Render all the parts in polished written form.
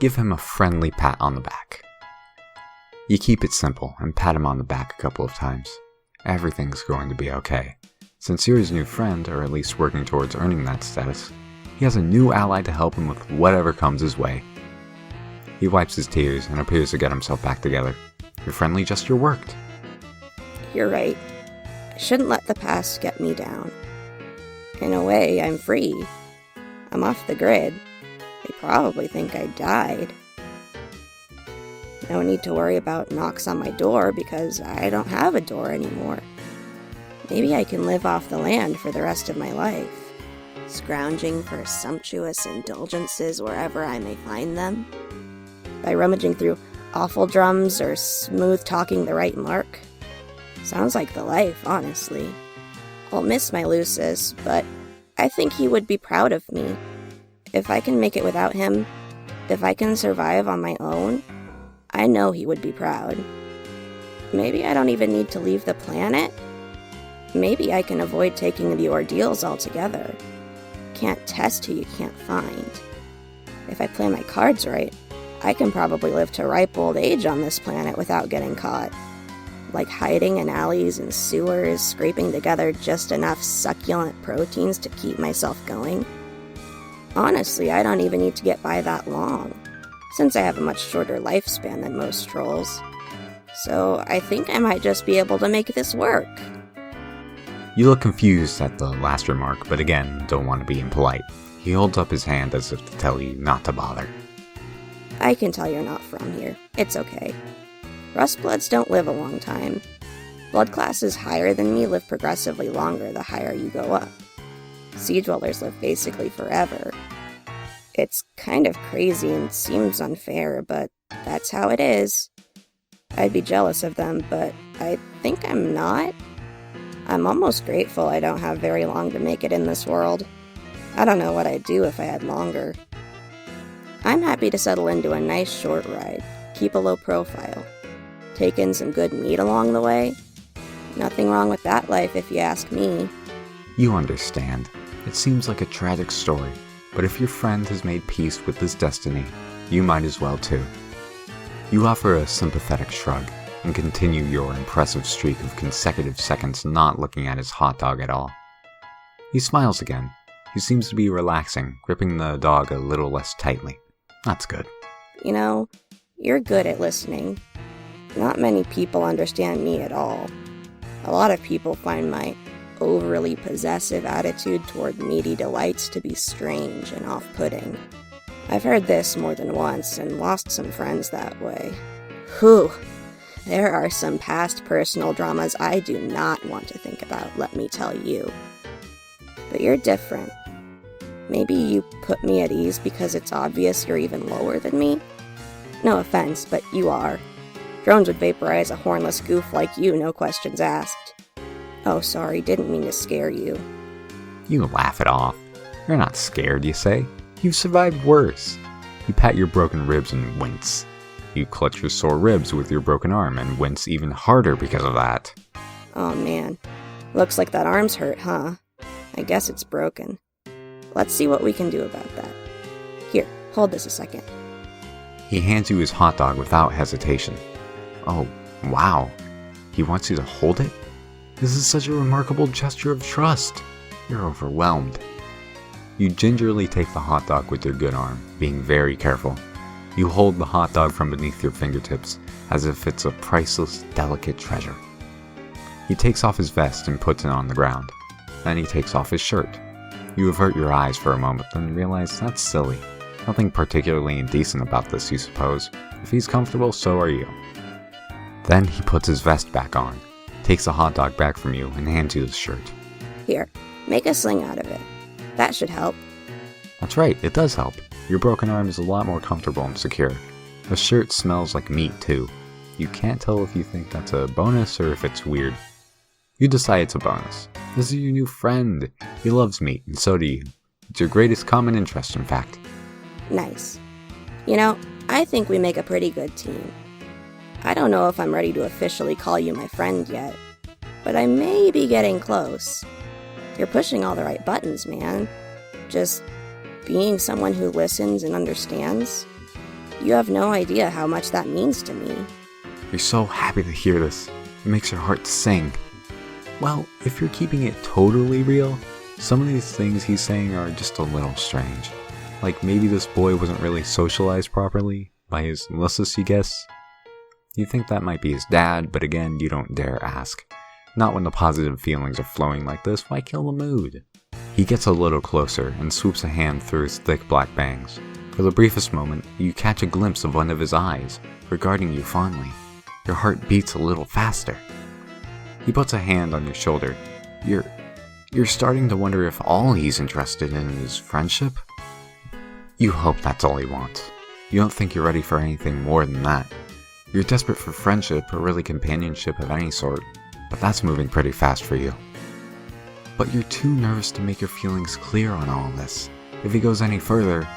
Give him a friendly pat on the back. You keep it simple and pat him on the back a couple of times. Everything's going to be okay. Since you're his new friend, or at least working towards earning that status, he has a new ally to help him with whatever comes his way. He wipes his tears and appears to get himself back together. Your friendly gesture worked. You're right. I shouldn't let the past get me down. In a way, I'm free. I'm off the grid. They probably think I died. No need to worry about knocks on my door because I don't have a door anymore. Maybe I can live off the land for the rest of my life, scrounging for sumptuous indulgences wherever I may find them, by rummaging through awful drums or smooth-talking the right mark. Sounds like the life, honestly. I'll miss my Lucis, but I think he would be proud of me. If I can make it without him, if I can survive on my own, I know he would be proud. Maybe I don't even need to leave the planet. Maybe I can avoid taking the ordeals altogether. Can't test who you can't find. If I play my cards right, I can probably live to ripe old age on this planet without getting caught. Like hiding in alleys and sewers, scraping together just enough succulent proteins to keep myself going. Honestly, I don't even need to get by that long, since I have a much shorter lifespan than most trolls. So I think I might just be able to make this work. You look confused at the last remark, but again, don't want to be impolite. He holds up his hand as if to tell you not to bother. I can tell you're not from here. It's okay. Rustbloods don't live a long time. Blood classes higher than me live progressively longer the higher you go up. Sea dwellers live basically forever. It's kind of crazy and seems unfair, but that's how it is. I'd be jealous of them, but I think I'm not. I'm almost grateful I don't have very long to make it in this world. I don't know what I'd do if I had longer. I'm happy to settle into a nice short ride, keep a low profile, take in some good meat along the way. Nothing wrong with that life if you ask me. You understand. It seems like a tragic story, but if your friend has made peace with his destiny, you might as well too. You offer a sympathetic shrug and continue your impressive streak of consecutive seconds not looking at his hot dog at all. He smiles again. He seems to be relaxing, gripping the dog a little less tightly. That's good. You know, you're good at listening. Not many people understand me at all. A lot of people find my overly possessive attitude toward meaty delights to be strange and off-putting. I've heard this more than once and lost some friends that way. Whew, there are some past personal dramas I do not want to think about, let me tell you. But you're different. Maybe you put me at ease because it's obvious you're even lower than me? No offense, but you are. Drones would vaporize a hornless goof like you, no questions asked. Oh, sorry, didn't mean to scare you. You laugh it off. You're not scared, you say. You've survived worse. You pat your broken ribs and wince. You clutch your sore ribs with your broken arm and wince even harder because of that. Oh man, looks like that arm's hurt, huh? I guess it's broken. Let's see what we can do about that. Here, hold this a second. He hands you his hot dog without hesitation. Oh, wow. He wants you to hold it? This is such a remarkable gesture of trust. You're overwhelmed. You gingerly take the hot dog with your good arm, being very careful. You hold the hot dog from beneath your fingertips, as if it's a priceless, delicate treasure. He takes off his vest and puts it on the ground. Then he takes off his shirt. You avert your eyes for a moment, then realize that's silly. Nothing particularly indecent about this, you suppose. If he's comfortable, so are you. Then he puts his vest back on, takes the hot dog back from you, and hands you the shirt. Here, make a sling out of it. That should help. That's right, it does help. Your broken arm is a lot more comfortable and secure. The shirt smells like meat, too. You can't tell if you think that's a bonus or if it's weird. You decide it's a bonus. This is your new friend. He loves meat, and so do you. It's your greatest common interest, in fact. Nice. You know, I think we make a pretty good team. I don't know if I'm ready to officially call you my friend yet, but I may be getting close. You're pushing all the right buttons, man. Just being someone who listens and understands. You have no idea how much that means to me. You're so happy to hear this. It makes your heart sing. Well, if you're keeping it totally real, some of these things he's saying are just a little strange. Like maybe this boy wasn't really socialized properly by his Lussus, you guess? You think that might be his dad, but again, you don't dare ask. Not when the positive feelings are flowing like this, why kill the mood? He gets a little closer and swoops a hand through his thick black bangs. For the briefest moment, you catch a glimpse of one of his eyes, regarding you fondly. Your heart beats a little faster. He puts a hand on your shoulder. You're starting to wonder if all he's interested in is friendship? You hope that's all he wants. You don't think you're ready for anything more than that. You're desperate for friendship or really companionship of any sort, but that's moving pretty fast for you. But you're too nervous to make your feelings clear on all this. If he goes any further,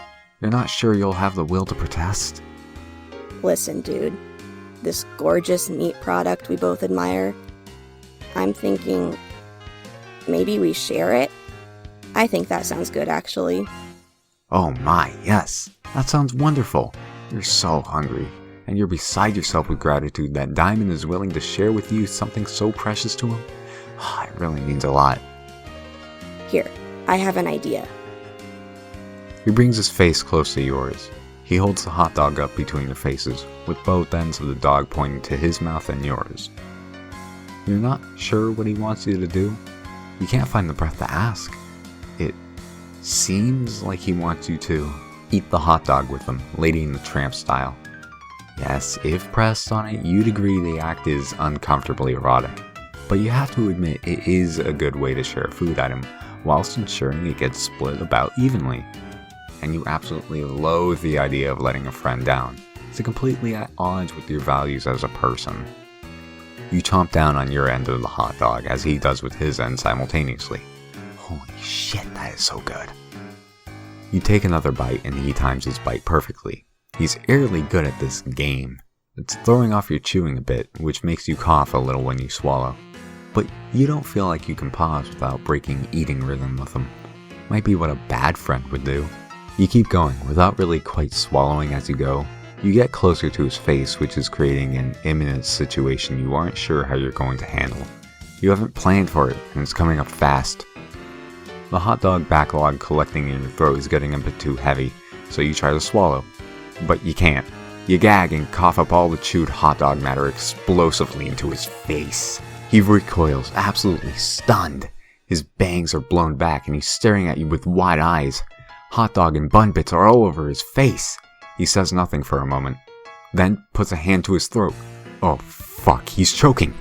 you're not sure you'll have the will to protest. Listen, dude. This gorgeous meat product we both admire, I'm thinking maybe we share it? I think that sounds good, actually. Oh my, yes. That sounds wonderful. You're so hungry, and you're beside yourself with gratitude that Diemen is willing to share with you something so precious to him. It really means a lot. Here, I have an idea. He brings his face close to yours. He holds the hot dog up between your faces, with both ends of the dog pointing to his mouth and yours. You're not sure what he wants you to do? You can't find the breath to ask. It seems like he wants you to eat the hot dog with him, Lady and the Tramp style. Yes, if pressed on it, you'd agree the act is uncomfortably erotic. But you have to admit it is a good way to share a food item, whilst ensuring it gets split about evenly. And you absolutely loathe the idea of letting a friend down. It's completely at odds with your values as a person. You chomp down on your end of the hot dog as he does with his end simultaneously. Holy shit, that is so good. You take another bite and he times his bite perfectly. He's eerily good at this game. It's throwing off your chewing a bit, which makes you cough a little when you swallow. But you don't feel like you can pause without breaking eating rhythm with him. Might be what a bad friend would do. You keep going without really quite swallowing as you go. You get closer to his face, which is creating an imminent situation you aren't sure how you're going to handle. You haven't planned for it, and it's coming up fast. The hot dog backlog collecting in your throat is getting a bit too heavy, so you try to swallow. But you can't. You gag and cough up all the chewed hot dog matter explosively into his face. He recoils, absolutely stunned. His bangs are blown back and he's staring at you with wide eyes. Hot dog and bun bits are all over his face. He says nothing for a moment, then puts a hand to his throat. Oh fuck, he's choking.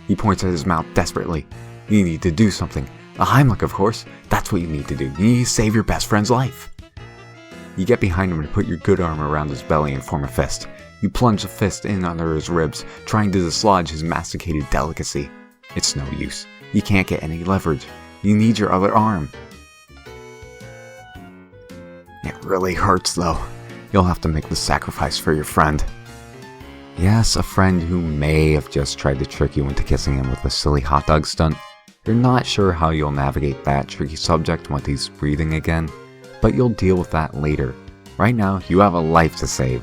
He points at his mouth desperately. You need to do something. A Heimlich, of course. That's what you need to do. You need to save your best friend's life. You get behind him and put your good arm around his belly and form a fist. You plunge the fist in under his ribs, trying to dislodge his masticated delicacy. It's no use. You can't get any leverage. You need your other arm. It really hurts though. You'll have to make the sacrifice for your friend. Yes, a friend who may have just tried to trick you into kissing him with a silly hot dog stunt. You're not sure how you'll navigate that tricky subject once he's breathing again, but you'll deal with that later. Right now, you have a life to save.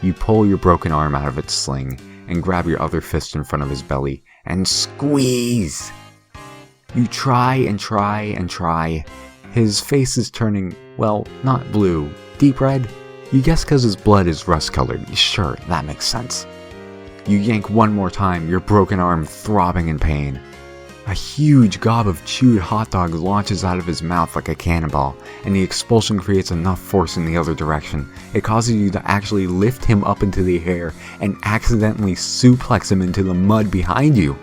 You pull your broken arm out of its sling and grab your other fist in front of his belly and squeeze. You try and try and try. His face is turning, well, not blue, deep red. You guess because his blood is rust-colored. Sure, that makes sense. You yank one more time, your broken arm throbbing in pain. A huge gob of chewed hot dog launches out of his mouth like a cannonball, and the expulsion creates enough force in the other direction. It causes you to actually lift him up into the air and accidentally suplex him into the mud behind you.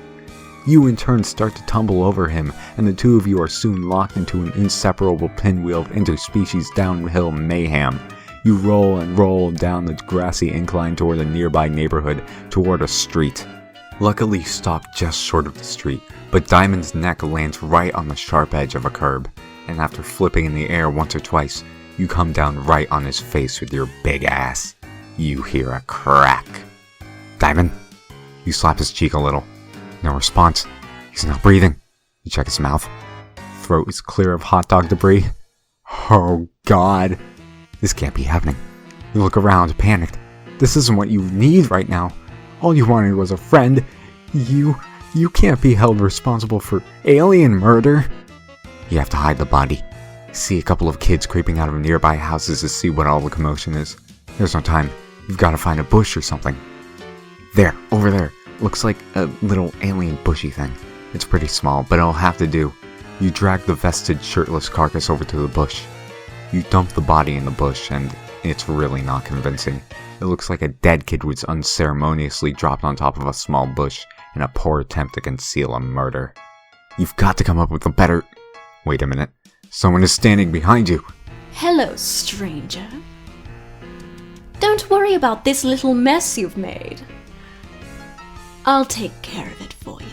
You in turn start to tumble over him, and the two of you are soon locked into an inseparable pinwheel of interspecies downhill mayhem. You roll and roll down the grassy incline toward a nearby neighborhood, toward a street. Luckily, you stop just short of the street, but Diemen's neck lands right on the sharp edge of a curb, and after flipping in the air once or twice, you come down right on his face with your big ass. You hear a crack. Diemen, you slap his cheek a little. No response. He's not breathing. You check his mouth. Throat is clear of hot dog debris. Oh God. This can't be happening. You look around, panicked. This isn't what you need right now. All you wanted was a friend. You can't be held responsible for alien murder. You have to hide the body. See a couple of kids creeping out of nearby houses to see what all the commotion is. There's no time. You've got to find a bush or something. There, over there. Looks like a little alien bushy thing. It's pretty small, but it'll have to do. You drag the vested, shirtless carcass over to the bush. You dump the body in the bush, and it's really not convincing. It looks like a dead kid was unceremoniously dropped on top of a small bush in a poor attempt to conceal a murder. You've got to come up with a better... Wait a minute. Someone is standing behind you. Hello, stranger. Don't worry about this little mess you've made. I'll take care of it for you.